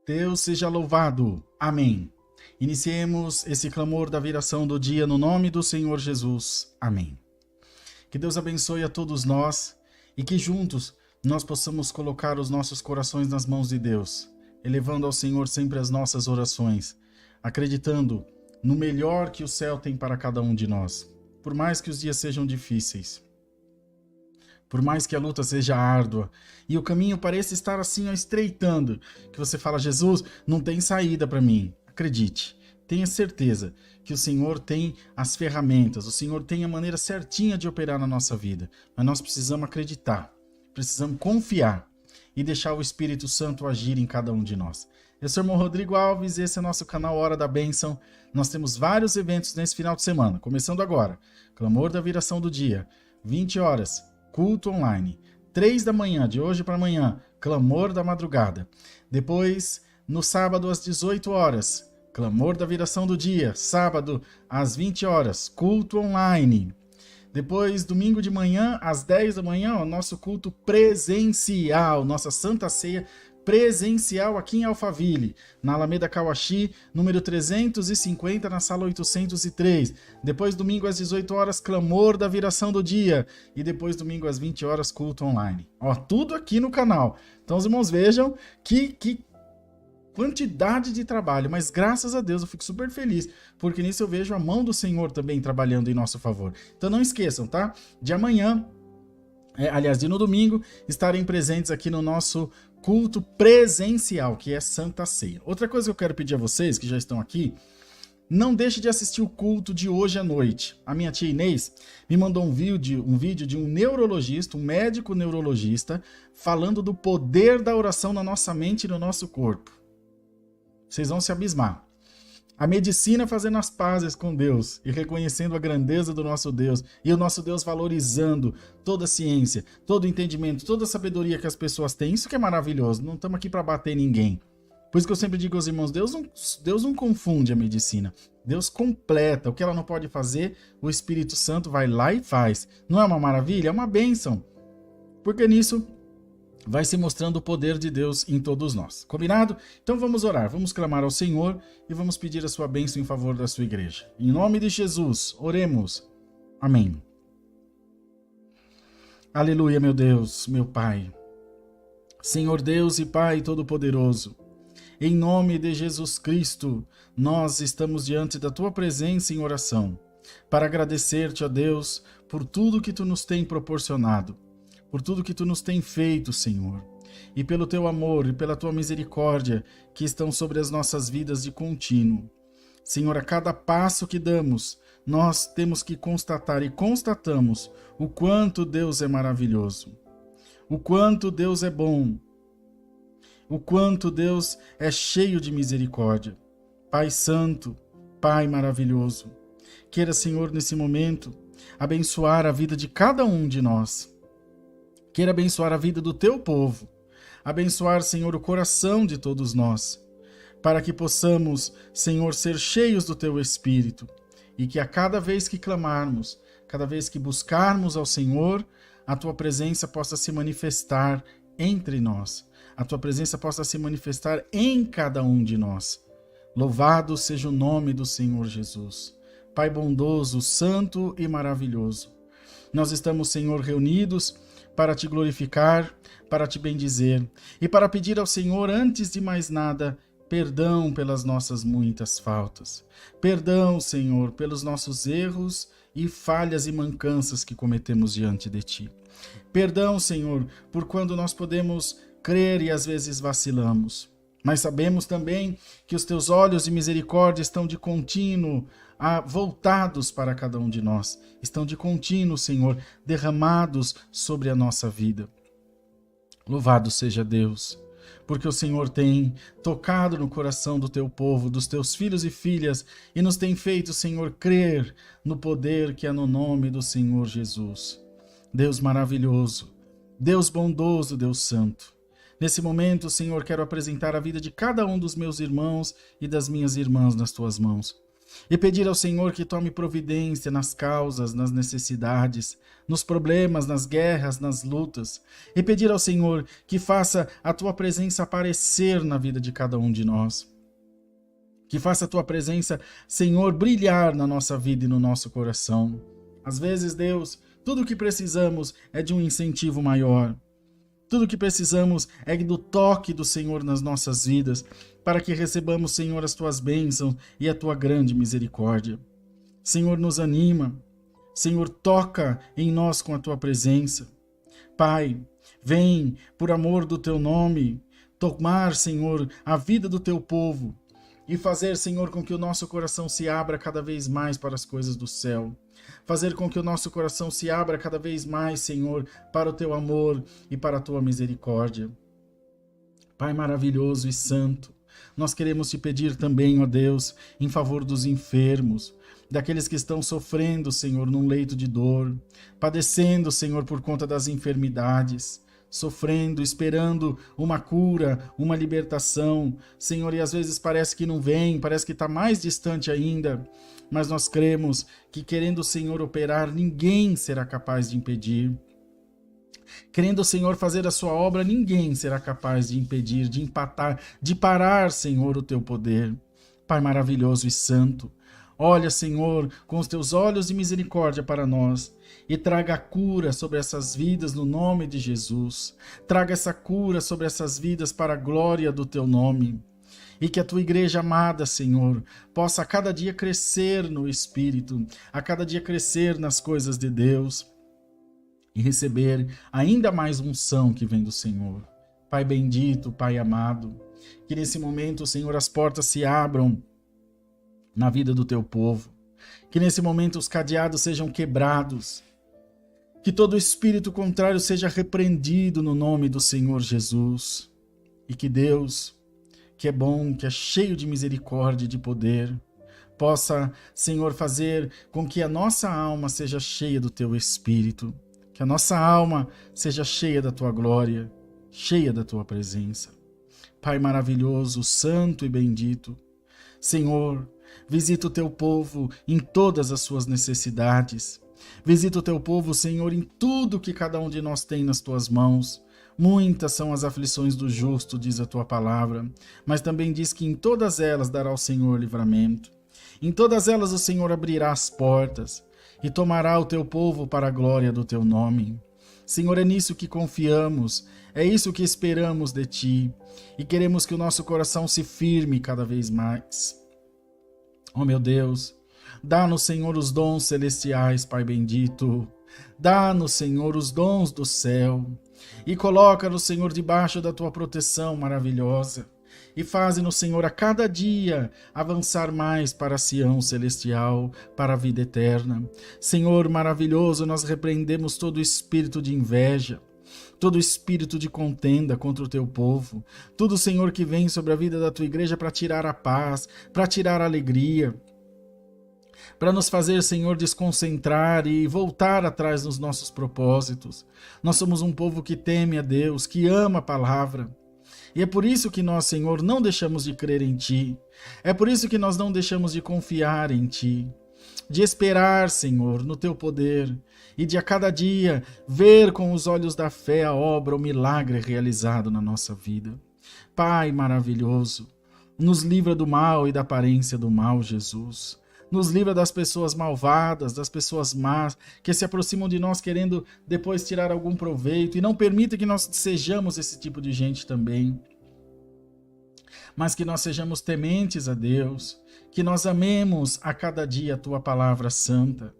Deus seja louvado. Amém. Iniciemos esse clamor da viração do dia no nome do Senhor Jesus. Amém. Que Deus abençoe a todos nós e que juntos nós possamos colocar os nossos corações nas mãos de Deus, elevando ao Senhor sempre as nossas orações, acreditando no melhor que o céu tem para cada um de nós. Por mais que os dias sejam difíceis, por mais que a luta seja árdua e o caminho pareça estar assim estreitando, que você fala, Jesus, não tem saída para mim. Acredite, tenha certeza que o Senhor tem as ferramentas, o Senhor tem a maneira certinha de operar na nossa vida. Mas nós precisamos acreditar, precisamos confiar e deixar o Espírito Santo agir em cada um de nós. Eu sou o irmão Rodrigo Alves e esse é o nosso canal Hora da Bênção. Nós temos vários eventos nesse final de semana, começando agora. Clamor da viração do dia, 20 horas. Culto online, 3 da manhã, de hoje para amanhã, clamor da madrugada. Depois, no sábado às 18 horas, clamor da viração do dia. Sábado às 20 horas, culto online. Depois, domingo de manhã, às 10 da manhã, o nosso culto presencial, nossa Santa Ceia presencial aqui em Alphaville, na Alameda Cauaxi, número 350, na sala 803. Depois, domingo às 18 horas, clamor da viração do dia. E depois, domingo às 20 horas, culto online. Ó, tudo aqui no canal. Então, os irmãos vejam que quantidade de trabalho, mas graças a Deus eu fico super feliz, porque nisso eu vejo a mão do Senhor também trabalhando em nosso favor. Então, não esqueçam, tá? De amanhã, de no domingo, estarem presentes aqui no nosso culto presencial, que é Santa Ceia. Outra coisa que eu quero pedir a vocês, que já estão aqui, não deixe de assistir o culto de hoje à noite. A minha tia Inês me mandou um vídeo de um neurologista, um médico neurologista, falando do poder da oração na nossa mente e no nosso corpo. Vocês vão se abismar. A medicina fazendo as pazes com Deus e reconhecendo a grandeza do nosso Deus e o nosso Deus valorizando toda a ciência, todo o entendimento, toda a sabedoria que as pessoas têm. Isso que é maravilhoso. Não estamos aqui para bater ninguém. Por isso que eu sempre digo aos irmãos, Deus não confunde a medicina. Deus completa. O que ela não pode fazer, o Espírito Santo vai lá e faz. Não é uma maravilha? É uma bênção. Porque nisso vai se mostrando o poder de Deus em todos nós. Combinado? Então vamos orar, vamos clamar ao Senhor e vamos pedir a sua bênção em favor da sua igreja. Em nome de Jesus, oremos. Amém. Aleluia, meu Deus, meu Pai. Senhor Deus e Pai Todo-Poderoso, em nome de Jesus Cristo, nós estamos diante da Tua presença em oração, para agradecer-te, ó Deus, por tudo que Tu nos tem proporcionado, por tudo que Tu nos tem feito, Senhor, e pelo Teu amor e pela Tua misericórdia que estão sobre as nossas vidas de contínuo. Senhor, a cada passo que damos, nós temos que constatar e constatamos o quanto Deus é maravilhoso, o quanto Deus é bom, o quanto Deus é cheio de misericórdia. Pai Santo, Pai maravilhoso, queira, Senhor, nesse momento, abençoar a vida de cada um de nós. Queira abençoar a vida do Teu povo, abençoar, Senhor, o coração de todos nós, para que possamos, Senhor, ser cheios do Teu Espírito e que a cada vez que clamarmos, cada vez que buscarmos ao Senhor, a Tua presença possa se manifestar entre nós, a Tua presença possa se manifestar em cada um de nós. Louvado seja o nome do Senhor Jesus. Pai bondoso, santo e maravilhoso, nós estamos, Senhor, reunidos para Te glorificar, para Te bendizer e para pedir ao Senhor, antes de mais nada, perdão pelas nossas muitas faltas. Perdão, Senhor, pelos nossos erros e falhas e mancanças que cometemos diante de Ti. Perdão, Senhor, por quando nós podemos crer e às vezes vacilamos. Mas sabemos também que os Teus olhos de misericórdia estão de contínuo voltados para cada um de nós. Estão de contínuo, Senhor, derramados sobre a nossa vida. Louvado seja Deus, porque o Senhor tem tocado no coração do Teu povo, dos Teus filhos e filhas, e nos tem feito, Senhor, crer no poder que há no nome do Senhor Jesus. Deus maravilhoso, Deus bondoso, Deus santo. Nesse momento, Senhor, quero apresentar a vida de cada um dos meus irmãos e das minhas irmãs nas Tuas mãos. e pedir ao Senhor que tome providência nas causas, nas necessidades, nos problemas, nas guerras, nas lutas, e pedir ao Senhor que faça a tua presença aparecer na vida de cada um de nós. Que faça a tua presença, Senhor, brilhar na nossa vida e no nosso coração. Às vezes, Deus, tudo o que precisamos é de um incentivo maior. Tudo o que precisamos é do toque do Senhor nas nossas vidas, para que recebamos, Senhor, as tuas bênçãos e a tua grande misericórdia. Senhor, nos anima. Senhor, toca em nós com a tua presença. Pai, vem, por amor do teu nome, tomar, Senhor, a vida do teu povo e fazer, Senhor, com que o nosso coração se abra cada vez mais para as coisas do céu. Fazer com que o nosso coração se abra cada vez mais, Senhor, para o teu amor e para a tua misericórdia. Pai maravilhoso e santo, nós queremos te pedir também, ó Deus, em favor dos enfermos, daqueles que estão sofrendo, Senhor, num leito de dor, padecendo, Senhor, por conta das enfermidades, sofrendo, esperando uma cura, uma libertação, Senhor, e às vezes parece que não vem, parece que está mais distante ainda, mas nós cremos que querendo o Senhor operar, ninguém será capaz de impedir. Querendo o Senhor fazer a sua obra, ninguém será capaz de impedir, de empatar, de parar, Senhor, o teu poder. Pai maravilhoso e santo, olha, Senhor, com os teus olhos de misericórdia para nós e traga a cura sobre essas vidas no nome de Jesus. Traga essa cura sobre essas vidas para a glória do teu nome. E que a tua igreja amada, Senhor, possa a cada dia crescer no Espírito, a cada dia crescer nas coisas de Deus e receber ainda mais unção que vem do Senhor. Pai bendito, Pai amado, que nesse momento, Senhor, as portas se abram na vida do teu povo. Que nesse momento os cadeados sejam quebrados. Que todo espírito contrário seja repreendido no nome do Senhor Jesus. E que Deus, que é bom, que é cheio de misericórdia e de poder, possa, Senhor, fazer com que a nossa alma seja cheia do teu Espírito. Que a nossa alma seja cheia da tua glória, cheia da tua presença. Pai maravilhoso, santo e bendito, Senhor, visita o teu povo em todas as suas necessidades. Visita o teu povo, Senhor, em tudo que cada um de nós tem nas tuas mãos. Muitas são as aflições do justo, diz a tua palavra, mas também diz que em todas elas dará o Senhor livramento. Em todas elas o Senhor abrirá as portas e tomará o teu povo para a glória do teu nome. Senhor, é nisso que confiamos, é isso que esperamos de ti e queremos que o nosso coração se firme cada vez mais. Oh meu Deus, dá-nos, Senhor, os dons celestiais, Pai bendito. Dá-nos, Senhor, os dons do céu e coloca-nos, Senhor, debaixo da tua proteção maravilhosa. E faze-nos, Senhor, a cada dia avançar mais para a Sião celestial, para a vida eterna. Senhor maravilhoso, nós repreendemos todo espírito de inveja, todo espírito de contenda contra o teu povo. Tudo, Senhor, que vem sobre a vida da tua igreja para tirar a paz, para tirar a alegria, para nos fazer, Senhor, desconcentrar e voltar atrás dos nossos propósitos. Nós somos um povo que teme a Deus, que ama a palavra. E é por isso que nós, Senhor, não deixamos de crer em Ti. É por isso que nós não deixamos de confiar em Ti. De esperar, Senhor, no Teu poder. E de a cada dia ver com os olhos da fé a obra, o milagre realizado na nossa vida. Pai maravilhoso, nos livra do mal e da aparência do mal, Jesus. Nos livra das pessoas malvadas, das pessoas más, que se aproximam de nós querendo depois tirar algum proveito. E não permita que nós sejamos esse tipo de gente também. Mas que nós sejamos tementes a Deus, que nós amemos a cada dia a Tua palavra santa.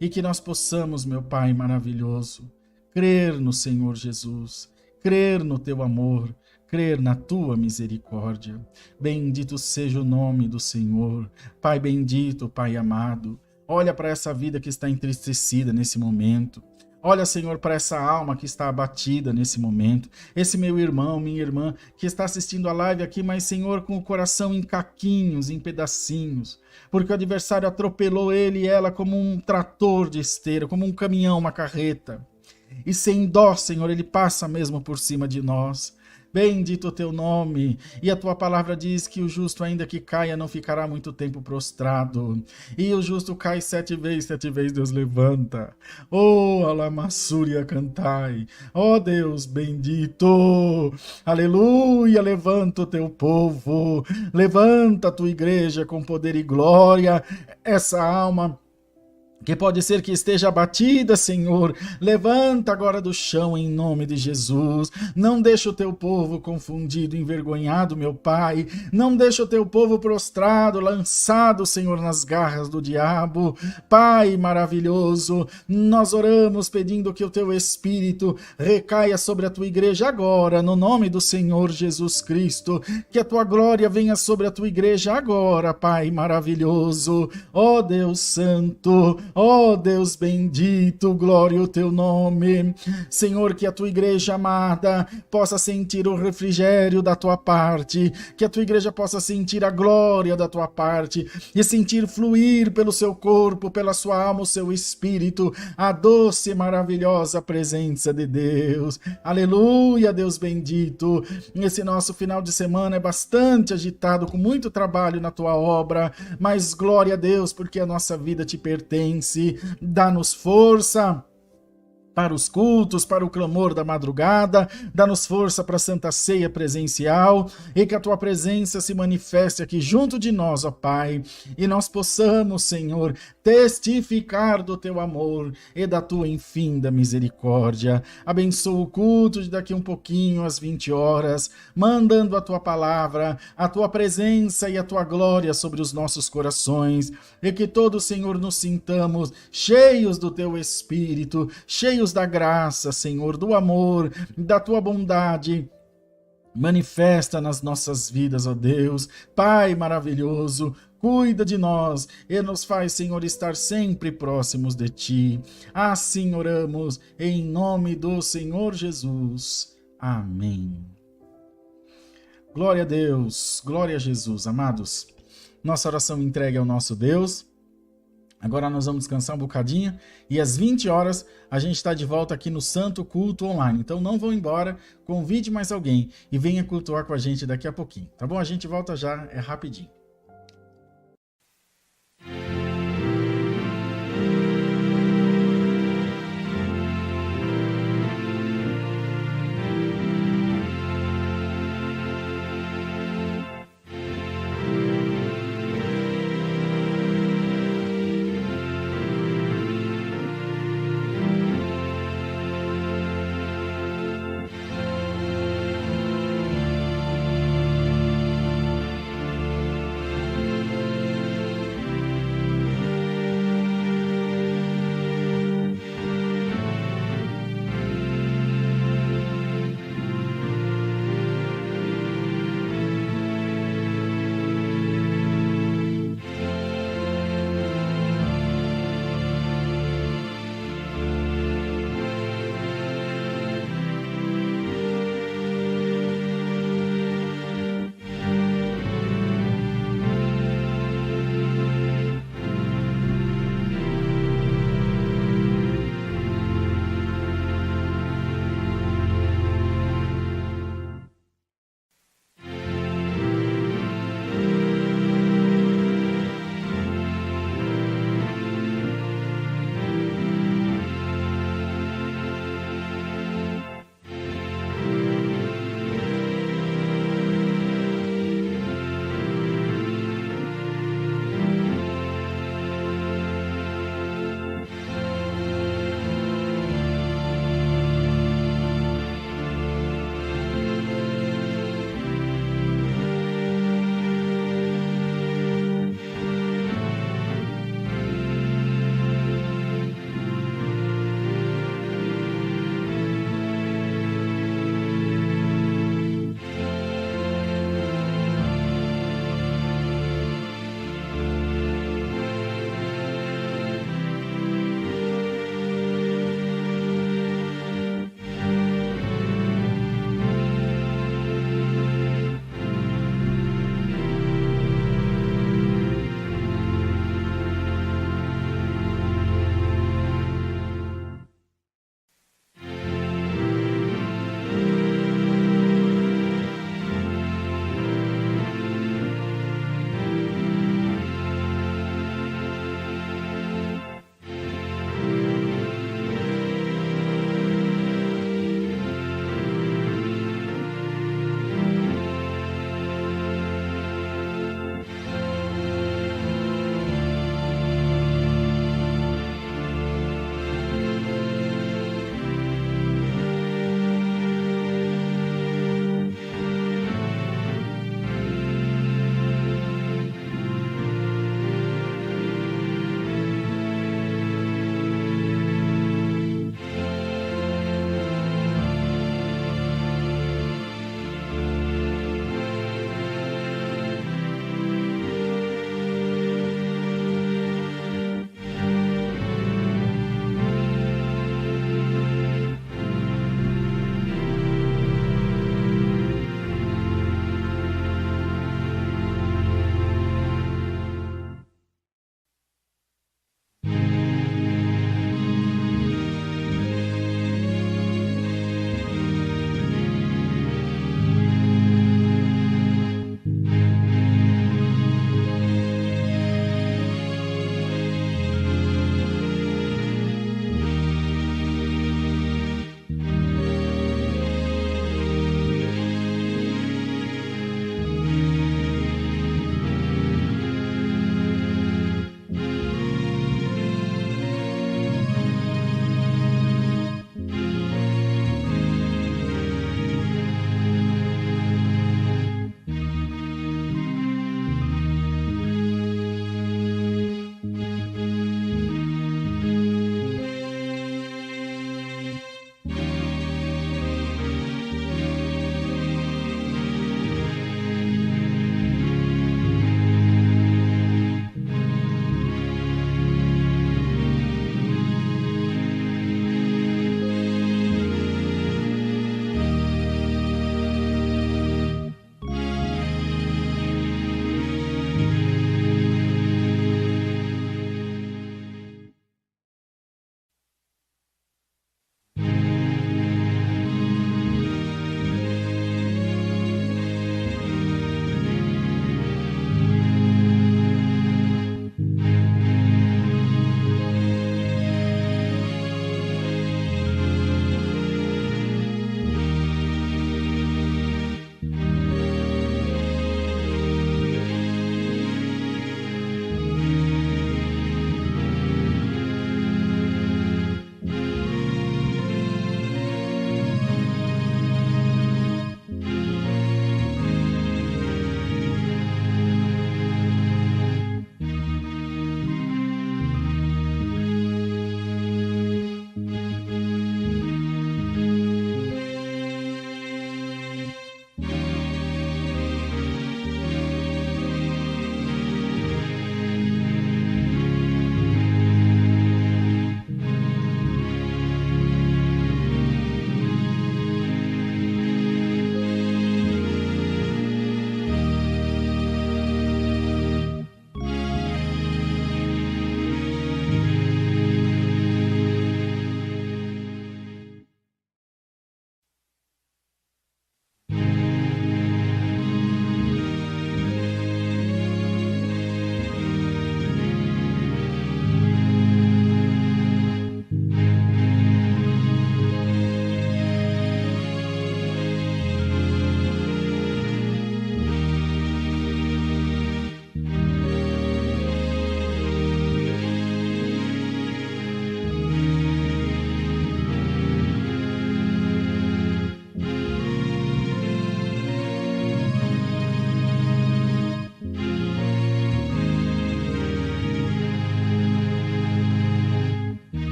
E que nós possamos, meu Pai maravilhoso, crer no Senhor Jesus, crer no Teu amor, crer na Tua misericórdia. Bendito seja o nome do Senhor. Pai bendito, Pai amado, olha para essa vida que está entristecida nesse momento. Olha, Senhor, para essa alma que está abatida nesse momento. Esse meu irmão, minha irmã, que está assistindo a live aqui, mas, Senhor, com o coração em caquinhos, em pedacinhos, porque o adversário atropelou ele e ela como um trator de esteira, como um caminhão, uma carreta. E sem dó, Senhor, ele passa mesmo por cima de nós. bendito o teu nome. E a tua palavra diz que o justo, ainda que caia, não ficará muito tempo prostrado. E o justo cai 7 vezes Deus levanta. Oh, alamassúria cantai. Oh, Deus bendito. Aleluia, levanta o teu povo. Levanta a tua igreja com poder e glória. Essa alma que pode ser que esteja abatida, Senhor, levanta agora do chão em nome de Jesus. Não deixa o teu povo confundido, envergonhado, meu Pai. Não deixa o teu povo prostrado, lançado, Senhor, nas garras do diabo. Pai maravilhoso, nós oramos pedindo que o teu Espírito recaia sobre a tua igreja agora, no nome do Senhor Jesus Cristo. Que a tua glória venha sobre a tua igreja agora, Pai maravilhoso. Ó Deus Santo, ó Deus bendito, glória ao teu nome. Senhor, que a tua igreja amada possa sentir o refrigério da tua parte, que a tua igreja possa sentir a glória da tua parte e sentir fluir pelo seu corpo, pela sua alma, o seu espírito, a doce e maravilhosa presença de Deus. Aleluia, Deus bendito. Esse nosso final de semana é bastante agitado, com muito trabalho na tua obra, mas glória a Deus, porque a nossa vida te pertence. Dá-nos força para os cultos, para o clamor da madrugada, dá-nos força para a Santa Ceia presencial, e que a tua presença se manifeste aqui junto de nós, ó Pai, e nós possamos, Senhor, testificar do teu amor e da tua infinda misericórdia. Abençoa o culto de daqui um pouquinho, às 20 horas, mandando a tua palavra, a tua presença e a tua glória sobre os nossos corações, e que todos, Senhor, nos sintamos cheios do teu Espírito, cheios da graça, Senhor, do amor, da tua bondade. Manifesta nas nossas vidas, ó Deus. Pai maravilhoso, cuida de nós e nos faz, Senhor, estar sempre próximos de ti. Assim oramos, em nome do Senhor Jesus. Amém. Glória a Deus, glória a Jesus. Amados, nossa oração entregue ao nosso Deus. Agora nós vamos descansar um bocadinho e às 20 horas a gente está de volta aqui no Santo Culto Online. Então não vão embora, convide mais alguém e venha cultuar com a gente daqui a pouquinho, tá bom? A gente volta já, é rapidinho.